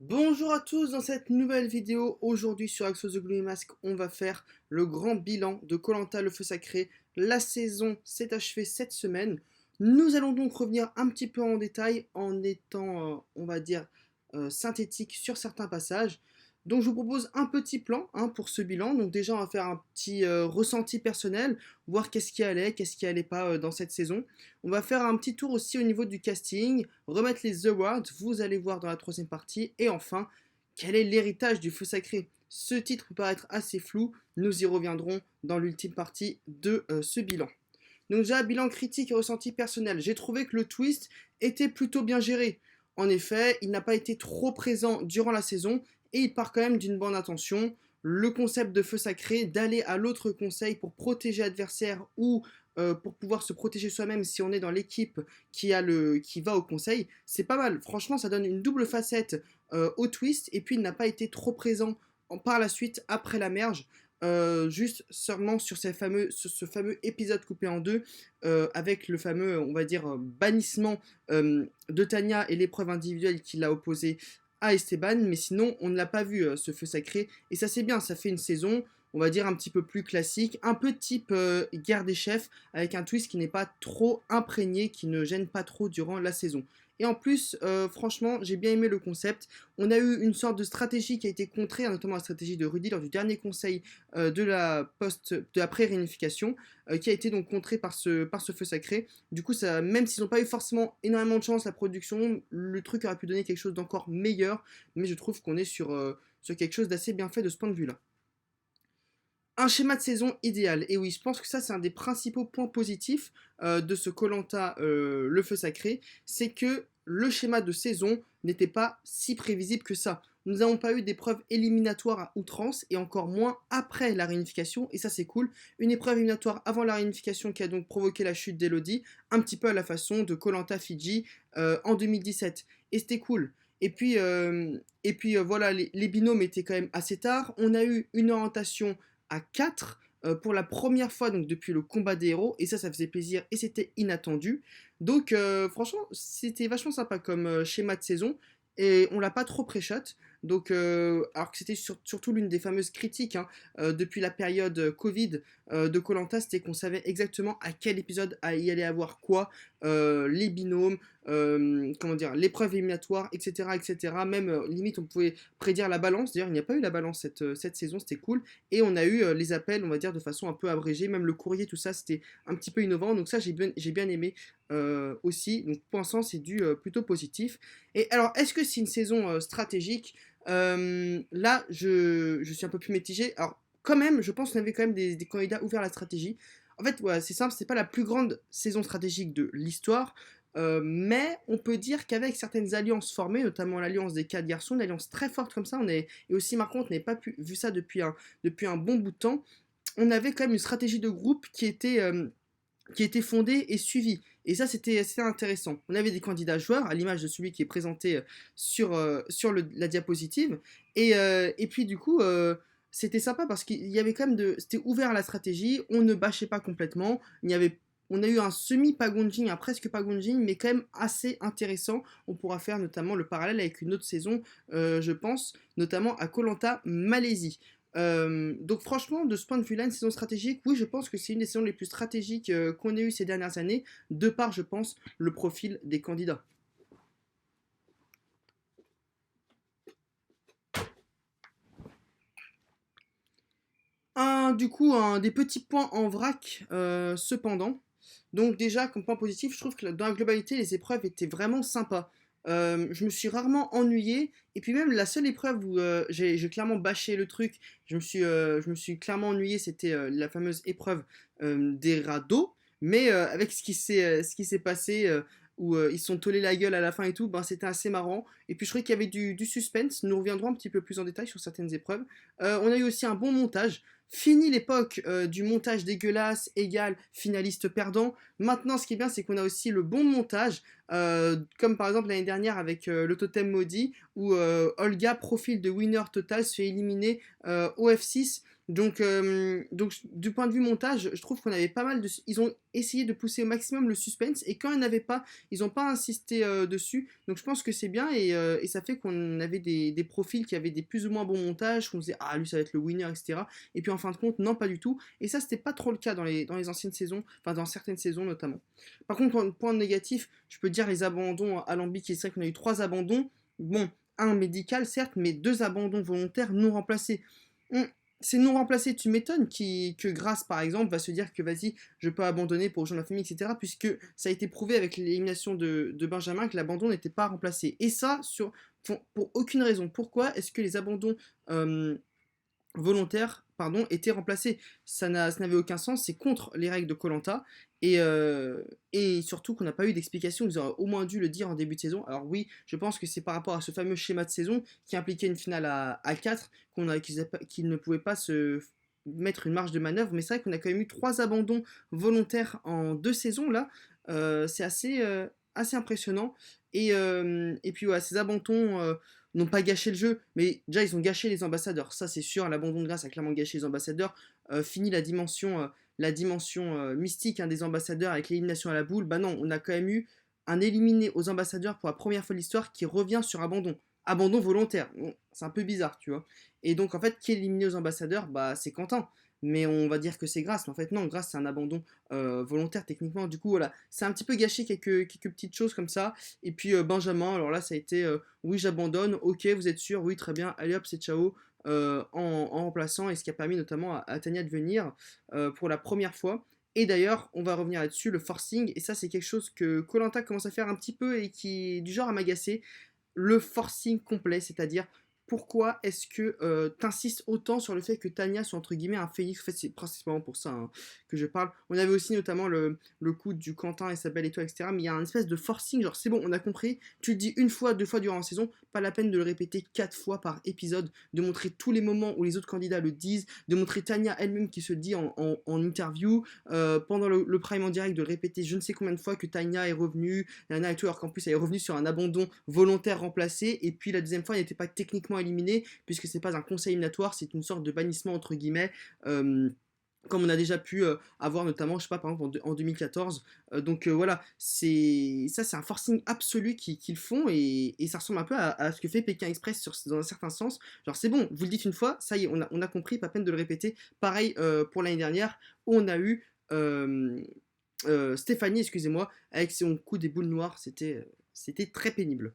Bonjour à tous, dans cette nouvelle vidéo, aujourd'hui sur Axos The Gloomy Mask, on va faire le grand bilan de koh le feu sacré. La saison s'est achevée cette semaine. Nous allons donc revenir un petit peu en détail en étant, on va dire, synthétique sur certains passages. Donc je vous propose un petit plan pour ce bilan. Donc déjà on va faire un petit ressenti personnel, voir qu'est-ce qui allait pas dans cette saison. On va faire un petit tour aussi au niveau du casting, remettre les awards, vous allez voir dans la troisième partie. Et enfin, quel est l'héritage du feu sacré? Ce titre peut paraître assez flou, nous y reviendrons dans l'ultime partie de ce bilan. Donc déjà, bilan critique et ressenti personnel. J'ai trouvé que le twist était plutôt bien géré. En effet, il n'a pas été trop présent durant la saison et il part quand même d'une bonne intention. Le concept de feu sacré, d'aller à l'autre conseil pour protéger l'adversaire ou pour pouvoir se protéger soi-même si on est dans l'équipe qui va au conseil, c'est pas mal. Franchement, ça donne une double facette au twist et puis il n'a pas été trop présent par la suite après la merge. Juste seulement sur ce fameux épisode coupé en deux, avec le fameux, on va dire, bannissement de Tanya et l'épreuve individuelle qui l'a opposé à Esteban, mais sinon on ne l'a pas vu ce feu sacré, et ça c'est bien, ça fait une saison, on va dire un petit peu plus classique, un peu type guerre des chefs, avec un twist qui n'est pas trop imprégné, qui ne gêne pas trop durant la saison. Et en plus, franchement, j'ai bien aimé le concept. On a eu une sorte de stratégie qui a été contrée, notamment la stratégie de Rudy lors du dernier conseil de la pré-réunification, qui a été donc contrée par ce feu sacré. Du coup, ça, même s'ils n'ont pas eu forcément énormément de chance, la production, le truc aurait pu donner quelque chose d'encore meilleur, mais je trouve qu'on est sur quelque chose d'assez bien fait de ce point de vue-là. Un schéma de saison idéal. Et oui, je pense que ça, c'est un des principaux points positifs de ce koh le feu sacré. C'est que le schéma de saison n'était pas si prévisible que ça. Nous n'avons pas eu d'épreuve éliminatoire à outrance et encore moins après la réunification. Et ça, c'est cool. Une épreuve éliminatoire avant la réunification qui a donc provoqué la chute d'Elodie, un petit peu à la façon de koh Fiji en 2017. Et c'était cool. Voilà, les binômes étaient quand même assez tard. On a eu une orientation à 4 pour la première fois donc depuis le combat des héros, et ça faisait plaisir et c'était inattendu. Donc franchement c'était vachement sympa comme schéma de saison, et on l'a pas trop pré-shot. Donc alors que c'était surtout l'une des fameuses critiques depuis la période Covid de koh, c'était qu'on savait exactement à quel épisode il allait avoir quoi, les binômes, comment dire, l'épreuve éliminatoire, etc., etc. Même limite on pouvait prédire la balance. D'ailleurs il n'y a pas eu la balance cette saison, c'était cool. Et on a eu les appels, on va dire, de façon un peu abrégée, même le courrier, tout ça, c'était un petit peu innovant. Donc ça, j'ai bien aimé aussi. Donc pour l'instant, c'est du plutôt positif. Et alors, est-ce que c'est une saison stratégique? Là, je suis un peu plus mitigé. Alors, quand même, je pense qu'on avait quand même des candidats ouverts à la stratégie. En fait, voilà, c'est simple, c'est pas la plus grande saison stratégique de l'histoire. Mais on peut dire qu'avec certaines alliances formées, notamment l'alliance des 4 garçons, une alliance très forte comme ça, et aussi marquante, on n'avait pas vu ça depuis un bon bout de temps. On avait quand même une stratégie de groupe qui était fondée et suivie. Et ça, c'était assez intéressant. On avait des candidats joueurs, à l'image de celui qui est présenté sur la diapositive. Et puis, du coup, c'était sympa parce qu'il y avait quand même c'était ouvert à la stratégie, on ne bâchait pas complètement. On a eu un semi-pagunjing, un presque pagunjing, mais quand même assez intéressant. On pourra faire notamment le parallèle avec une autre saison, je pense, notamment à koh Malaisie. Donc franchement, de ce point de vue-là, une saison stratégique, oui, je pense que c'est une des saisons les plus stratégiques qu'on ait eues ces dernières années, de par, je pense, le profil des candidats. Du coup, des petits points en vrac, cependant. Donc déjà, comme point positif, je trouve que dans la globalité, les épreuves étaient vraiment sympas. Je me suis rarement ennuyé, et puis même la seule épreuve où j'ai clairement bâché le truc, je me suis clairement ennuyé, c'était la fameuse épreuve des radeaux. Mais avec ce qui s'est passé, où ils se sont tollés la gueule à la fin et tout, ben, c'était assez marrant. Et puis je trouvais qu'il y avait du suspense. Nous reviendrons un petit peu plus en détail sur certaines épreuves. On a eu aussi un bon montage. Fini l'époque du montage dégueulasse, égal, finaliste perdant. Maintenant, ce qui est bien, c'est qu'on a aussi le bon montage comme par exemple l'année dernière avec le Totem Maudit, où Olga, profil de winner total, se fait éliminer au F6. Donc, du point de vue montage, je trouve qu'on avait pas mal de. Ils ont essayé de pousser au maximum le suspense, et quand il n'y en avait pas, ils n'ont pas insisté dessus. Donc, je pense que c'est bien, et ça fait qu'on avait des profils qui avaient des plus ou moins bons montages, qu'on disait, ah, lui, ça va être le winner, etc. Et puis, en fin de compte, non, pas du tout. Et ça, c'était pas trop le cas dans les anciennes saisons, enfin, dans certaines saisons notamment. Par contre, point négatif, je peux dire les abandons alambiqués. C'est vrai qu'on a eu 3 abandons. Bon, un médical, certes, mais 2 abandons volontaires non remplacés. Hum, C'est non remplacé, tu m'étonnes que Grace, par exemple, va se dire que vas-y, je peux abandonner pour rejoindre la famille, etc. Puisque ça a été prouvé avec l'élimination de Benjamin que l'abandon n'était pas remplacé. Et ça, pour aucune raison. Pourquoi est-ce que les abandons euh, volontaires, pardon, étaient remplacés? Ça n'avait aucun sens, c'est contre les règles de koh et surtout qu'on n'a pas eu d'explication. Ils auraient au moins dû le dire en début de saison. Alors oui, je pense que c'est par rapport à ce fameux schéma de saison qui impliquait une finale à 4 qu'ils ne pouvaient pas se mettre une marge de manœuvre, mais c'est vrai qu'on a quand même eu 3 abandons volontaires en 2 saisons là. C'est assez impressionnant. Et puis voilà, ces abandons n'ont pas gâché le jeu, mais déjà ils ont gâché les ambassadeurs, ça c'est sûr. L'abandon de grâce a clairement gâché les ambassadeurs. Fini la dimension mystique, hein, des ambassadeurs avec l'élimination à la boule. Bah non, on a quand même eu un éliminé aux ambassadeurs pour la première fois de l'histoire qui revient sur abandon. Abandon volontaire. Bon, c'est un peu bizarre, tu vois. Et donc en fait, qui est éliminé aux ambassadeurs? Bah c'est Quentin. Mais on va dire que c'est Grace. Mais en fait, non, Grace c'est un abandon volontaire techniquement. Du coup, voilà, c'est un petit peu gâché quelques petites choses comme ça. Et puis Benjamin, alors là, ça a été oui, j'abandonne. Ok, vous êtes sûr? Oui, très bien. Allez hop, c'est ciao. En remplaçant, et ce qui a permis notamment à Tania de venir pour la première fois. Et d'ailleurs, on va revenir là-dessus, le forcing, et ça c'est quelque chose que koh commence à faire un petit peu et qui est du genre à m'agacer, le forcing complet, c'est-à-dire pourquoi est-ce que t'insistes autant sur le fait que Tania soit entre guillemets un phénix? En fait, c'est principalement pour ça, hein, que je parle. On avait aussi notamment le coup du Quentin, Isabelle et toi, etc. Mais il y a un espèce de forcing, genre c'est bon, on a compris, tu le dis une fois, 2 fois durant la saison, pas la peine de le répéter 4 fois par épisode, de montrer tous les moments où les autres candidats le disent, de montrer Tania elle-même qui se dit en interview, pendant le prime en direct, de le répéter je ne sais combien de fois que Tania est revenue, Nana et tout, alors qu'en plus elle est revenue sur un abandon volontaire remplacé, et puis la deuxième fois elle n'était pas techniquement éliminée, puisque c'est pas un conseil éliminatoire, c'est une sorte de bannissement entre guillemets. Comme on a déjà pu avoir notamment, je sais pas, par exemple en 2014. Voilà, c'est un forcing absolu qu'ils font, et ça ressemble un peu à ce que fait Pékin Express dans un certain sens. Genre c'est bon, vous le dites une fois, ça y est, on a compris, pas peine de le répéter. Pareil pour l'année dernière, où on a eu Stéphanie, excusez-moi, avec son coup des boules noires, c'était très pénible.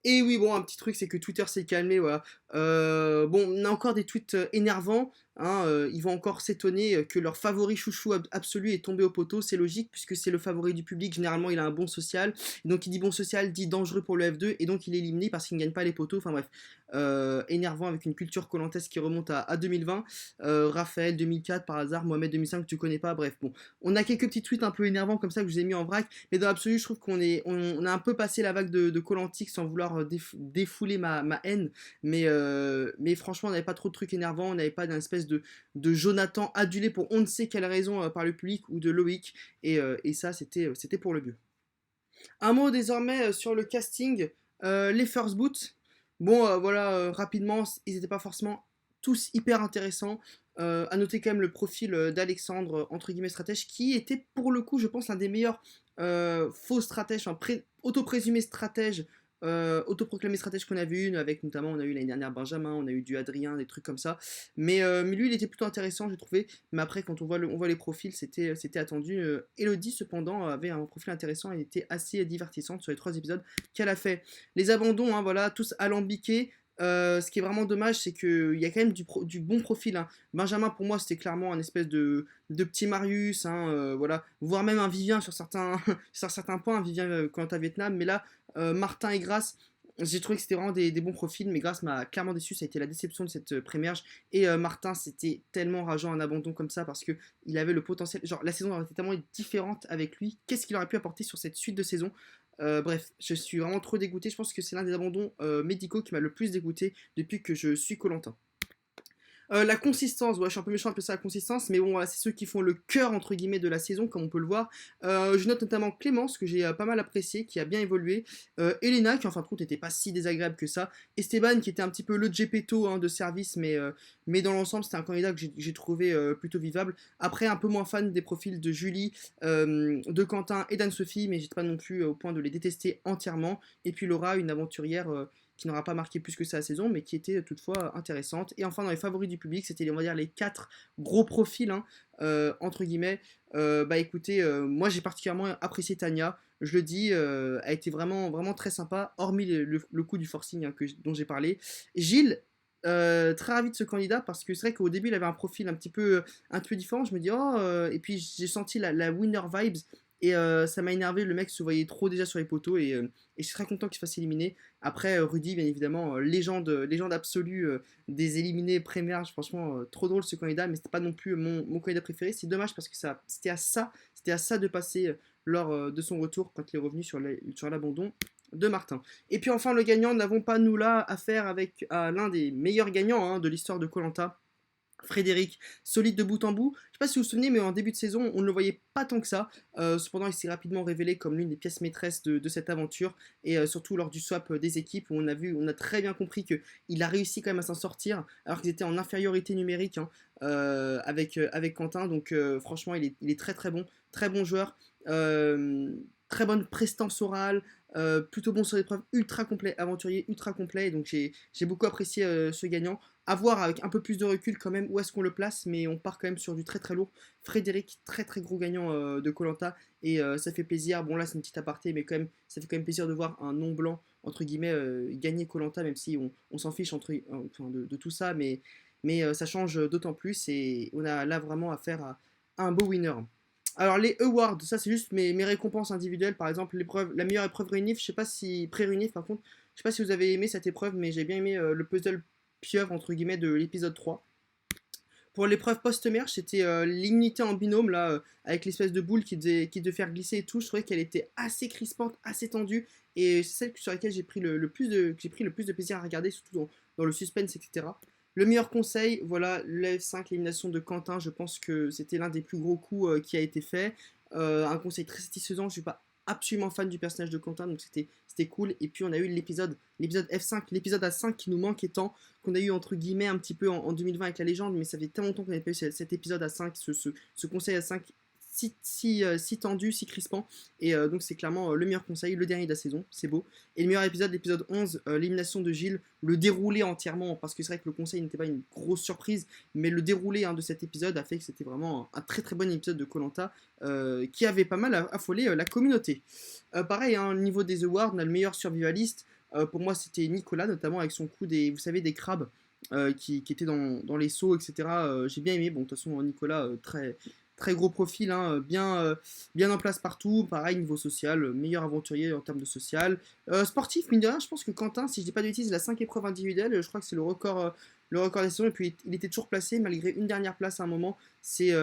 Et oui, bon, un petit truc, c'est que Twitter s'est calmé, voilà. Bon, on a encore des tweets énervants, hein, ils vont encore s'étonner que leur favori chouchou absolu est tombé au poteau. C'est logique, puisque c'est le favori du public. Généralement, il a un bon social. Et donc, qui dit bon social dit dangereux pour le F2, et donc il est éliminé parce qu'il ne gagne pas les poteaux. Enfin bref, énervant avec une culture collantaise qui remonte à 2020. Raphaël 2004 par hasard, Mohamed 2005 que tu connais pas. Bref, bon, on a quelques petits tweets un peu énervants comme ça que je vous ai mis en vrac, mais dans l'absolu, je trouve on a un peu passé la vague de Kolantic sans vouloir défouler ma haine, mais franchement, on n'avait pas trop de trucs énervants, on n'avait pas d'une espèce de Jonathan adulé pour on ne sait quelle raison par le public, ou de Loïc, et ça, c'était pour le mieux. Un mot désormais sur le casting, les First Boots. Bon, voilà, rapidement, ils n'étaient pas forcément tous hyper intéressants. À noter quand même le profil d'Alexandre, entre guillemets stratège, qui était pour le coup, je pense, l'un des meilleurs faux stratèges, enfin auto-présumé stratège, autoproclamé stratège qu'on a vu, avec notamment, on a eu l'année dernière Benjamin, on a eu du Adrien, des trucs comme ça. Mais lui, il était plutôt intéressant, j'ai trouvé. Mais après, quand on voit les profils, c'était attendu. Elodie, cependant, avait un profil intéressant et était assez divertissante sur les 3 épisodes qu'elle a fait. Les abandons, hein, voilà, tous alambiqués. Ce qui est vraiment dommage, c'est qu'il y a quand même du bon profil, hein. Benjamin, pour moi, c'était clairement un espèce de petit Marius, hein, voilà, voire même un Vivien sur certains, sur certains points, un Vivien quand à Vietnam. Mais là, Martin et Grace, j'ai trouvé que c'était vraiment des bons profils, mais Grace m'a clairement déçu, ça a été la déception de cette prémerge. Et Martin, c'était tellement rageant un abandon comme ça, parce que il avait le potentiel, genre la saison aurait été tellement différente avec lui. Qu'est-ce qu'il aurait pu apporter sur cette suite de saison? Bref, je suis vraiment trop dégoûté. Je pense que c'est l'un des abandons médicaux qui m'a le plus dégoûté depuis que je suis koh. La consistance, ouais, je suis un peu méchant d'appeler ça la consistance, mais bon, voilà, c'est ceux qui font le cœur, entre guillemets, de la saison, comme on peut le voir. Je note notamment Clémence, que j'ai pas mal apprécié, qui a bien évolué. Elena, qui en fin de compte n'était pas si désagréable que ça. Esteban, qui était un petit peu le Gepetto hein, de service, mais dans l'ensemble, c'était un candidat que j'ai trouvé plutôt vivable. Après, un peu moins fan des profils de Julie, de Quentin et d'Anne-Sophie, mais j'étais pas non plus au point de les détester entièrement. Et puis Laura, une aventurière qui n'aura pas marqué plus que ça la saison, mais qui était toutefois intéressante. Et enfin, dans les favoris du public, c'était, on va dire, les 4 gros profils, hein, entre guillemets. Bah écoutez, moi j'ai particulièrement apprécié Tania. Je le dis, a été vraiment, vraiment très sympa, hormis le coup du forcing hein, dont j'ai parlé. Gilles, très ravi de ce candidat parce que c'est vrai qu'au début il avait un profil un peu différent. Je me dis, oh, et puis j'ai senti la winner vibes. Et ça m'a énervé, le mec se voyait trop déjà sur les poteaux et je suis très content qu'il se fasse éliminer. Après, Rudy, bien évidemment, légende absolue des éliminés pré-merge. Franchement, trop drôle ce candidat, mais c'était pas non plus mon candidat préféré. C'est dommage parce que c'était à ça de passer lors de son retour quand il est revenu sur l'abandon de Martin. Et puis enfin, le gagnant, n'avons pas nous là affaire avec l'un des meilleurs gagnants hein, de l'histoire de koh. Frédéric, solide de bout en bout. Je ne sais pas si vous vous souvenez, mais en début de saison, on ne le voyait pas tant que ça. Cependant, il s'est rapidement révélé comme l'une des pièces maîtresses de cette aventure. Et surtout lors du swap des équipes, où on a très bien compris qu'il a réussi quand même à s'en sortir, alors qu'ils étaient en infériorité numérique hein, avec Quentin. Donc franchement, il est très bon joueur. Très bonne prestance orale, plutôt bon sur l'épreuve, ultra complet, aventurier, ultra complet. Donc j'ai beaucoup apprécié ce gagnant. À voir avec un peu plus de recul quand même où est-ce qu'on le place, mais on part quand même sur du très très lourd. Frédéric, très très gros gagnant de koh et ça fait plaisir. Bon là c'est une petite aparté, mais quand même ça fait quand même plaisir de voir un non blanc entre guillemets gagner koh, même si on s'en fiche enfin, de tout ça, mais ça change d'autant plus et on a là vraiment affaire à un beau winner. Alors les awards, ça c'est juste mes récompenses individuelles, par exemple la meilleure épreuve réunif, je sais pas si pré-réunif par contre, je sais pas si vous avez aimé cette épreuve, mais j'ai bien aimé le puzzle pieuvre entre guillemets de l'épisode 3. Pour l'épreuve post-merge, c'était l'immunité en binôme là, avec l'espèce de boule qui devait faire glisser et tout. Je trouvais qu'elle était assez crispante, assez tendue, et c'est celle sur laquelle j'ai pris le plus de plaisir à regarder, surtout dans le suspense, etc. Le meilleur conseil, voilà, le F5, l'élimination de Quentin, je pense que c'était l'un des plus gros coups qui a été fait. Un conseil très satisfaisant, je ne suis pas absolument fan du personnage de Quentin, donc c'était cool. Et puis on a eu l'épisode F5, l'épisode A5 qui nous manquait tant, qu'on a eu entre guillemets un petit peu en 2020 avec la légende, mais ça fait tellement longtemps qu'on n'avait pas eu cet épisode A5, ce conseil A5 si tendu, si crispant. Et donc c'est clairement le meilleur conseil, le dernier de la saison, c'est beau. Et le meilleur épisode, l'épisode 11, l'élimination de Gilles, le déroulé entièrement, parce que c'est vrai que le conseil n'était pas une grosse surprise, mais le déroulé hein, de cet épisode a fait que c'était vraiment un très très bon épisode de koh qui avait pas mal affolé la communauté. Pareil, hein, au niveau des awards, on a le meilleur survivaliste. Pour moi, c'était Nicolas, notamment avec son coup vous savez, des crabes. Qui étaient dans les seaux, etc. J'ai bien aimé. Bon, de toute façon, Nicolas, très gros profil, hein, bien en place partout. Pareil, niveau social, meilleur aventurier en termes de social. Sportif, mine de rien, je pense que Quentin, si je dis pas de bêtises, il a 5 épreuves individuelles. Je crois que c'est le record des saisons. Et puis, il était toujours placé, malgré une dernière place à un moment. C'est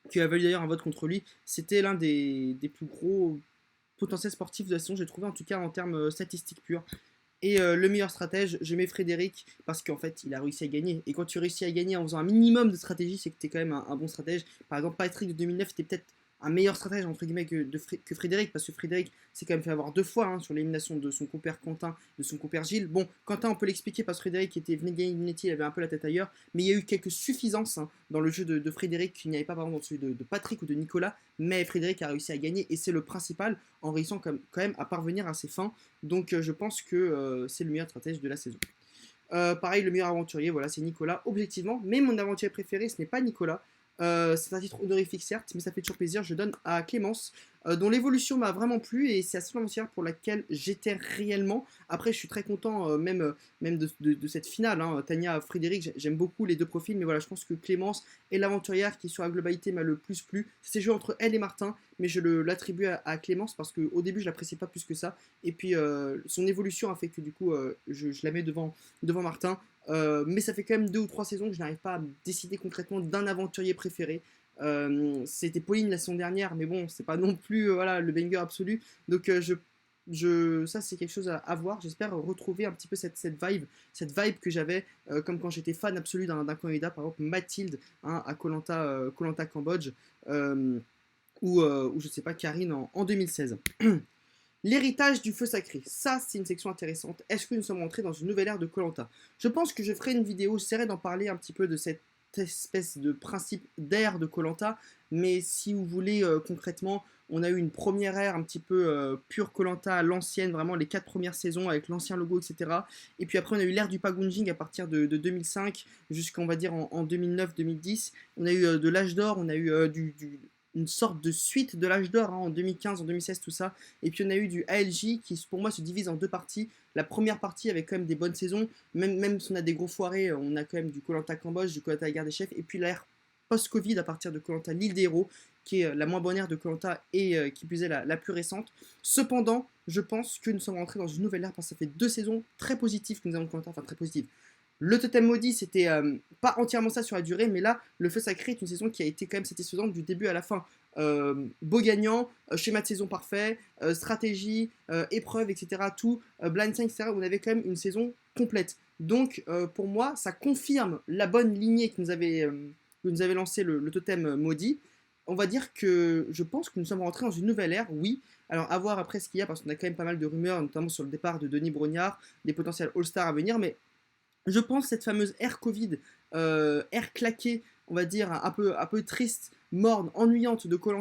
qui a valu d'ailleurs un vote contre lui. C'était l'un des plus gros potentiels sportifs de la saison, j'ai trouvé en tout cas en termes statistiques purs. Et le meilleur stratège, je mets Frédéric parce qu'en fait, il a réussi à gagner. Et quand tu réussis à gagner en faisant un minimum de stratégie, c'est que tu es quand même un bon stratège. Par exemple, Patrick de 2009 était peut-être un meilleur stratège entre guillemets que Frédéric, parce que Frédéric s'est quand même fait avoir 2 fois hein, sur l'élimination de son compère Quentin, de son compère Gilles. Bon, Quentin, on peut l'expliquer parce que Frédéric venait de gagner Unity, il avait un peu la tête ailleurs, mais il y a eu quelques suffisances hein, dans le jeu de Frédéric qu'il n'y avait pas par exemple dans celui de Patrick ou de Nicolas, mais Frédéric a réussi à gagner et c'est le principal en réussissant quand même à parvenir à ses fins. Donc je pense que c'est le meilleur stratège de la saison. Pareil, le meilleur aventurier, voilà, c'est Nicolas, objectivement. Mais mon aventurier préféré, ce n'est pas Nicolas. C'est un titre honorifique, certes, mais ça fait toujours plaisir. Je donne à Clémence, dont l'évolution m'a vraiment plu et c'est la seule aventurière pour laquelle j'étais réellement. Après, je suis très content, même de cette finale. Hein. Tania, Frédéric, j'aime beaucoup les 2 profils, mais voilà, je pense que Clémence est l'aventurière qui, sur la globalité, m'a le plus plu. C'est joué entre elle et Martin, mais je l'attribue à Clémence parce qu'au début, je l'appréciais pas plus que ça. Et puis, son évolution a fait que du coup, je la mets devant Martin. Mais ça fait quand même 2 ou 3 saisons que je n'arrive pas à me décider concrètement d'un aventurier préféré. C'était Pauline la saison dernière, mais bon, c'est pas non plus voilà, le banger absolu. Donc Ça c'est quelque chose à voir. J'espère retrouver un petit peu cette vibe que j'avais comme quand j'étais fan absolu d'un candidat, par exemple Mathilde hein, à Koh Cambodge, euh, ou je sais pas, Karine en 2016. L'héritage du feu sacré, ça c'est une section intéressante. Est-ce que nous sommes entrés dans une nouvelle ère de koh? Je pense que je ferai une vidéo, j'essaierai d'en parler un petit peu de cette espèce de principe d'ère de koh, mais si vous voulez concrètement, on a eu une première ère un petit peu pure koh à l'ancienne, vraiment les 4 premières saisons avec l'ancien logo, etc. Et puis après on a eu l'ère du pagunjing à partir de 2005 jusqu'en va dire en 2009-2010. On a eu de l'âge d'or, on a eu une sorte de suite de l'âge d'or hein, en 2015, en 2016, tout ça. Et puis on a eu du ALJ qui pour moi se divise en deux parties. La première partie avec quand même des bonnes saisons, même si on a des gros foirés, on a quand même du koh Cambodge, du koh la guerre des chefs, et puis l'ère post-Covid à partir de koh l'île des héros, qui est la moins bonne ère de koh et qui plus est la plus récente. Cependant, je pense que nous sommes rentrés dans une nouvelle ère parce que ça fait 2 saisons très positives que nous avons koh enfin très positives. Le Totem Maudit, c'était pas entièrement ça sur la durée, mais là, le Feu Sacré est une saison qui a été quand même satisfaisante du début à la fin. Beau gagnant, schéma de saison parfait, stratégie, épreuve, etc. Tout, blind 5, etc. On avait quand même une saison complète. Donc, pour moi, ça confirme la bonne lignée que nous avait lancé le Totem Maudit. On va dire que je pense que nous sommes rentrés dans une nouvelle ère, oui. Alors, à voir après ce qu'il y a, parce qu'on a quand même pas mal de rumeurs, notamment sur le départ de Denis Brognard, des potentiels All-Stars à venir, mais je pense cette fameuse ère Covid, ère claquée, on va dire un peu triste, morne, ennuyante de koh,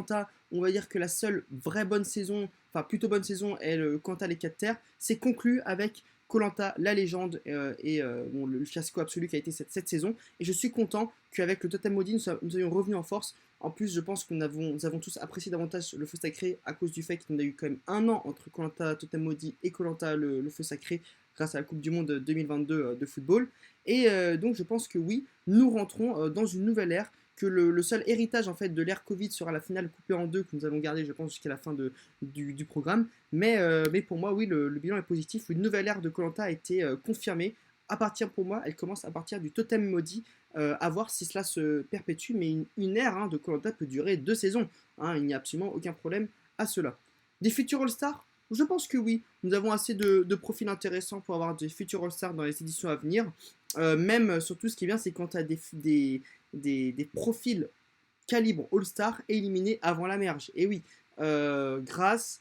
on va dire que la seule vraie bonne saison, enfin plutôt bonne saison, est le koh les 4 terres, c'est conclu avec koh la légende et bon, le fiasco absolu qui a été cette saison. Et je suis content qu'avec le Totem Maudit, nous soyons revenus en force. En plus, je pense que nous avons tous apprécié davantage le feu sacré à cause du fait qu'on a eu quand même un an entre koh Totem Maudit et koh le feu sacré grâce à la Coupe du Monde 2022 de football. Et donc je pense que oui, nous rentrons dans une nouvelle ère, que le seul héritage en fait de l'ère Covid sera la finale coupée en deux que nous allons garder je pense jusqu'à la fin du programme. Mais pour moi oui, le bilan est positif. Une nouvelle ère de koh a été confirmée. À partir pour moi, elle commence à partir du Totem Maudit, à voir si cela se perpétue, mais une ère hein, de koh peut durer 2 saisons. Hein, il n'y a absolument aucun problème à cela. Des futurs All-Stars, je pense que oui. Nous avons assez de profils intéressants pour avoir des futurs All-Stars dans les éditions à venir. Même, surtout, ce qui est bien, c'est quand tu as des profils calibre All-Star éliminés avant la merge. Et oui, Grace,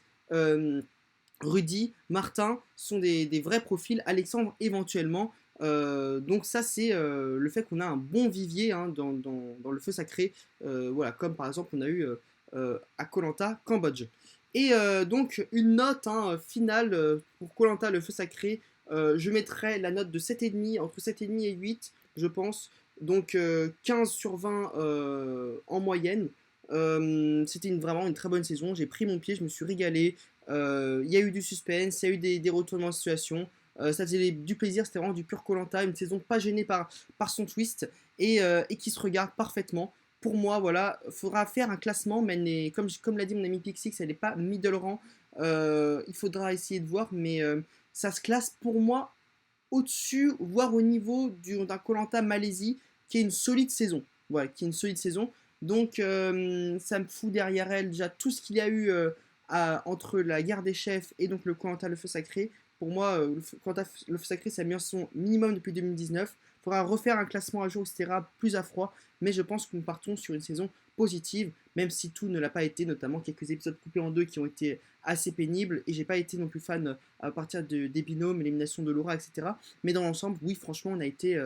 Rudy, Martin sont des vrais profils. Alexandre, éventuellement. Donc ça c'est le fait qu'on a un bon vivier hein, dans le feu sacré, voilà, comme par exemple on a eu à koh Cambodge. Et donc une note hein, finale pour koh le feu sacré, je mettrais la note de 7,5, entre 7,5 et 8 je pense, donc 15 sur 20 en moyenne. C'était vraiment une très bonne saison, j'ai pris mon pied, je me suis régalé, il y a eu du suspense, il y a eu des retournements de situation. Ça faisait du plaisir, c'était vraiment du pur koh une saison pas gênée par son twist et qui se regarde parfaitement. Pour moi, voilà, il faudra faire un classement, mais comme l'a dit mon ami Pixix, elle n'est pas middle rang. Il faudra essayer de voir, mais ça se classe pour moi au-dessus, voire au niveau d'un koh Malaisie, qui est une solide saison. Voilà, qui est une solide saison. Donc, ça me fout derrière elle déjà tout ce qu'il y a eu entre la guerre des chefs et donc le koh le feu sacré. Pour moi, le feu sacré, c'est la meilleure saison minimum depuis 2019. Il faudra refaire un classement à jour, etc., plus à froid. Mais je pense que nous partons sur une saison positive, même si tout ne l'a pas été, notamment quelques épisodes coupés en deux qui ont été assez pénibles. Et j'ai pas été non plus fan à partir des binômes, l'élimination de Laura, etc. Mais dans l'ensemble, oui, franchement, on a été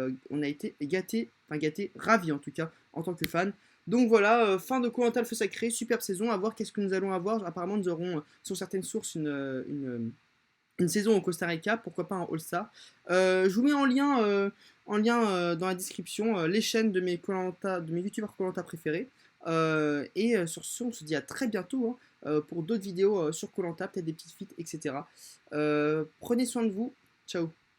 gâtés, enfin gâtés, ravis en tout cas, en tant que fan. Donc voilà, fin de koh le feu sacré, superbe saison, à voir qu'est-ce que nous allons avoir. Apparemment, nous aurons, sur certaines sources, une saison au Costa Rica, pourquoi pas un All-Star. Je vous mets en lien dans la description les chaînes de mes youtubeurs koh préférés. Et sur ce, on se dit à très bientôt hein, pour d'autres vidéos sur koh peut-être des petites feats, etc. Prenez soin de vous. Ciao.